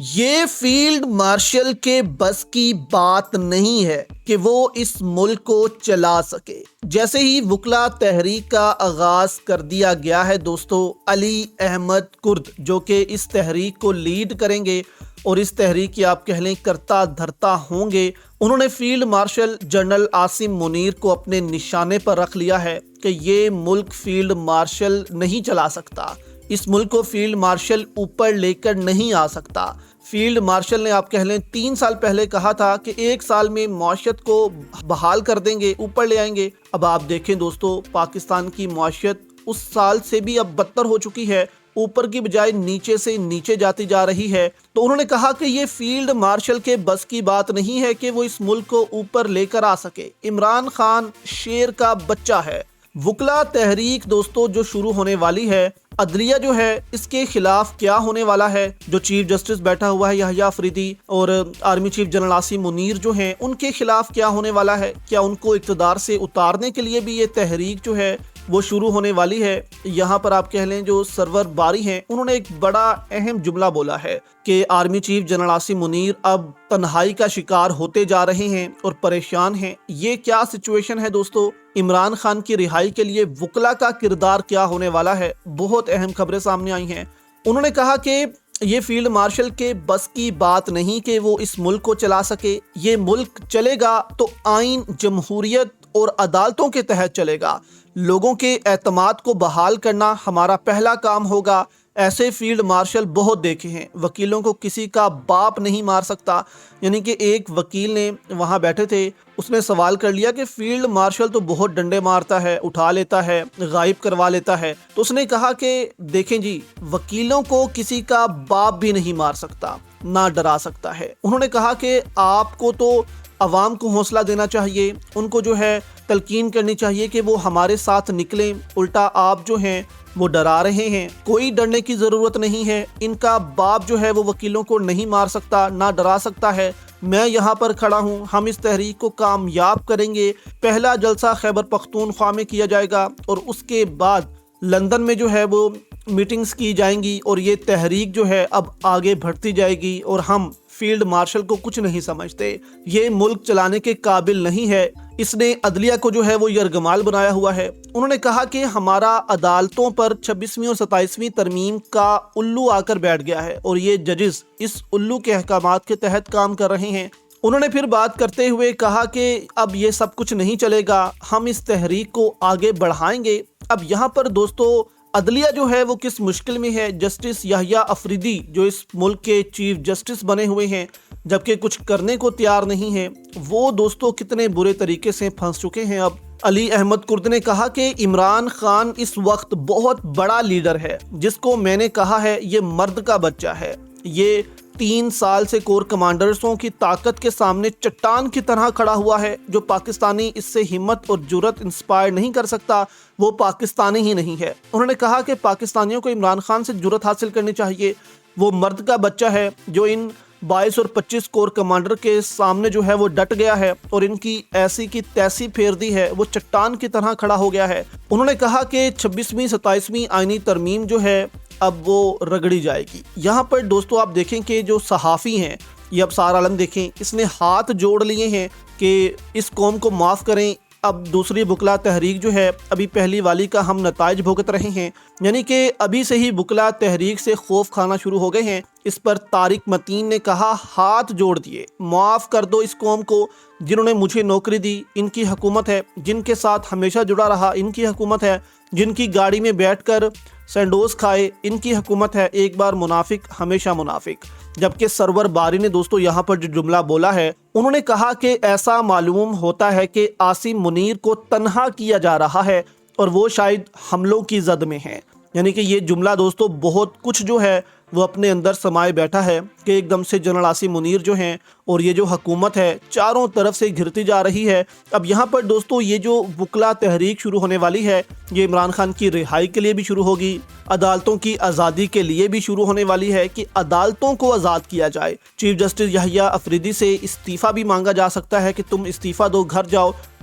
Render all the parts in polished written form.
یہ field marshal K بس کی بات نہیں ہے کہ وہ اس ملک کو چلا سکے۔ جیسے ہی وکلا تحریک کا آغاز کر دیا گیا ہے دوستو، علی احمد کرد جو کہ اس تحریک کو لیڈ کریں گے اور اس تحریک کی آپ کہہ لیں کرتا دھرتا ہوں گے، انہوں نے field marshal general Asim Munir کو اپنے نشانے پر رکھ لیا ہے کہ یہ ملک فیلڈ مارشل نہیں چلا سکتا، اس ملک کو فیلڈ مارشل اوپر لے کر نہیں آ سکتا۔ فیلڈ مارشل نے آپ کہہ لیں 3 سال پہلے کہا تھا کہ 1 سال میں معیشت کو بحال کر دیں گے، اوپر لے آئیں گے۔ اب آپ دیکھیں دوستو، پاکستان کی معیشت اس سال سے بھی اب بدتر ہو چکی ہے، اوپر کی بجائے نیچے سے نیچے جاتی جا رہی ہے۔ تو انہوں نے کہا کہ یہ فیلڈ مارشل کے بس کی بات نہیں ہے کہ وہ اس ملک کو اوپر لے کر آ سکے۔ عمران خان شیر کا بچہ ہے۔ وکلا تحریک دوستو جو شروع ہونے والی ہے، عدلیہ جو ہے اس کے خلاف کیا ہونے والا ہے، جو چیف جسٹس بیٹھا ہوا ہے یحییٰ افریدی اور army chief general Asim Munir جو ہیں، ان کے خلاف کیا ہونے والا ہے، کیا ان کو اقتدار سے اتارنے کے لیے بھی یہ تحریک جو ہے وہ شروع ہونے والی ہے۔ یہاں پر آپ کہہ لیں جو سرور باری ہیں، انہوں نے ایک بڑا اہم جملہ بولا ہے کہ army chief general Asim Munir اب تنہائی کا شکار ہوتے جا رہے ہیں اور پریشان ہیں۔ یہ کیا سچویشن ہے دوستو؟ عمران خان کی رہائی کے لیے وکلا کا کردار کیا ہونے والا ہے؟ بہت اہم خبریں سامنے آئی ہیں۔ انہوں نے کہا کہ یہ فیلڈ مارشل کے بس کی بات نہیں کہ وہ اس ملک کو چلا سکے، یہ ملک چلے گا تو آئین، جمہوریت اور عدالتوں کے تحت چلے گا۔ لوگوں کے اعتماد کو بحال کرنا ہمارا پہلا کام ہوگا۔ ایسے فیلڈ مارشل بہت دیکھے ہیں، وکیلوں کو کسی کا باپ نہیں مار سکتا۔ یعنی کہ ایک وکیل نے وہاں بیٹھے تھے، اس نے سوال کر لیا کہ فیلڈ مارشل تو بہت ڈنڈے مارتا ہے، اٹھا لیتا ہے، غائب کروا لیتا ہے۔ تو اس نے کہا کہ دیکھیں جی، وکیلوں کو کسی کا باپ بھی نہیں مار سکتا، نہ ڈرا سکتا ہے۔ انہوں نے کہا کہ آپ کو تو عوام کو حوصلہ دینا چاہیے، ان کو جو ہے تلقین کرنی چاہیے کہ وہ ہمارے ساتھ نکلیں، الٹا آپ جو ہیں وہ ڈرا رہے ہیں۔ کوئی ڈرنے کی ضرورت نہیں ہے، ان کا باپ جو ہے وہ وکیلوں کو نہیں مار سکتا، نہ ڈرا سکتا ہے۔ میں یہاں پر کھڑا ہوں، ہم اس تحریک کو کامیاب کریں گے۔ پہلا جلسہ خیبر پختونخوا میں کیا جائے گا اور اس کے بعد لندن میں جو ہے وہ میٹنگز کی جائیں گی اور یہ تحریک جو ہے اب آگے بڑھتی جائے گی۔ اور ہم فیلڈ مارشل کو کچھ نہیں سمجھتے، یہ ملک چلانے کے قابل نہیں ہے، اس نے عدلیہ کو جو ہے وہ یرغمال بنایا ہوا ہے۔ انہوں نے کہا کہ ہمارا عدالتوں پر 26ویں اور 27ویں ترمیم کا الو آ کر بیٹھ گیا ہے اور یہ ججز اس الو کے احکامات کے تحت کام کر رہے ہیں۔ انہوں نے پھر بات کرتے ہوئے کہا کہ اب یہ سب کچھ نہیں چلے گا، ہم اس تحریک کو آگے بڑھائیں گے۔ اب یہاں پر دوستو عدلیہ جو ہے وہ کس مشکل میں ہے۔ جسٹس یحییٰ افریدی جو اس ملک کے چیف جسٹس بنے ہوئے ہیں، جبکہ کچھ کرنے کو تیار نہیں ہیں، وہ دوستو کتنے برے طریقے سے پھنس چکے ہیں۔ اب علی احمد کرد نے کہا کہ عمران خان اس وقت بہت بڑا لیڈر ہے، جس کو میں نے کہا ہے یہ مرد کا بچہ ہے، یہ 3 سال سے کور کمانڈرزوں کی طاقت کے سامنے چٹان کی طرح کھڑا ہوا ہے۔ جو پاکستانی اس سے ہمت اور جرأت انسپائر نہیں کر سکتا، وہ پاکستانی ہی نہیں ہے۔ انہوں نے کہا کہ پاکستانیوں کو عمران خان سے جرأت حاصل کرنی چاہیے، وہ مرد کا بچہ ہے جو ان 22 اور 25 کور کمانڈر کے سامنے جو ہے وہ ڈٹ گیا ہے اور ان کی ایسی کی تیسی پھیر دی ہے، وہ چٹان کی طرح کھڑا ہو گیا ہے۔ انہوں نے کہا کہ 26ویں 27ویں آئینی ترمیم جو ہے اب وہ رگڑی جائے گی۔ یہاں پر دوستو آپ دیکھیں کہ جو صحافی ہیں، یہ ابصار عالم دیکھیں، اس نے ہاتھ جوڑ لیے ہیں کہ اس قوم کو معاف کریں۔ اب دوسری وکلا تحریک جو ہے، ابھی پہلی والی کا ہم نتائج بھگت رہے ہیں، یعنی کہ ابھی سے ہی وکلا تحریک سے خوف کھانا شروع ہو گئے ہیں۔ اس پر طارق متین نے کہا ہاتھ جوڑ دیے، معاف کر دو اس قوم کو، جنہوں نے مجھے نوکری دی، ان کی حکومت ہے، جن کے ساتھ ہمیشہ جڑا رہا، ان کی حکومت ہے، جن کی گاڑی میں بیٹھ کر سینڈوز کھائے، ان کی حکومت ہے۔ ایک بار منافق ہمیشہ منافق۔ جبکہ سرور باری نے دوستو یہاں پر جو جملہ بولا ہے، انہوں نے کہا کہ ایسا معلوم ہوتا ہے کہ عاصم منیر کو تنہا کیا جا رہا ہے اور وہ شاید حملوں کی زد میں ہیں۔ یعنی کہ یہ جملہ دوستو بہت کچھ جو ہے وہ اپنے اندر سمائے بیٹھا ہے کہ ایک دم سے جنرل عاصم منیر جو ہیں اور یہ جو حکومت ہے چاروں طرف سے گھرتی جا رہی ہے۔ اب یہاں پر دوستو یہ جو وکلا تحریک شروع ہونے والی ہے، یہ عمران خان کی رہائی کے لیے بھی شروع ہوگی، عدالتوں کی آزادی کے لیے بھی شروع ہونے والی ہے کہ عدالتوں کو آزاد کیا جائے۔ چیف جسٹس یحییٰ افریدی سے استعفیٰ بھی مانگا جا سکتا ہے کہ تم استعفیٰ دو، گھر جاؤ،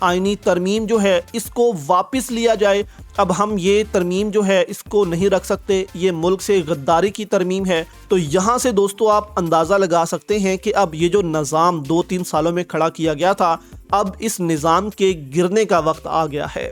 آئینی ترمیم جو ہے اس کو واپس لیا جائے۔ اب ہم یہ ترمیم جو ہے اس کو نہیں رکھ سکتے، یہ ملک سے غداری کی ترمیم ہے۔ تو یہاں سے دوستو آپ اندازہ لگا سکتے ہیں کہ اب یہ جو نظام 2-3 سالوں میں کھڑا کیا گیا تھا، اب اس نظام کے گرنے کا وقت آ گیا ہے۔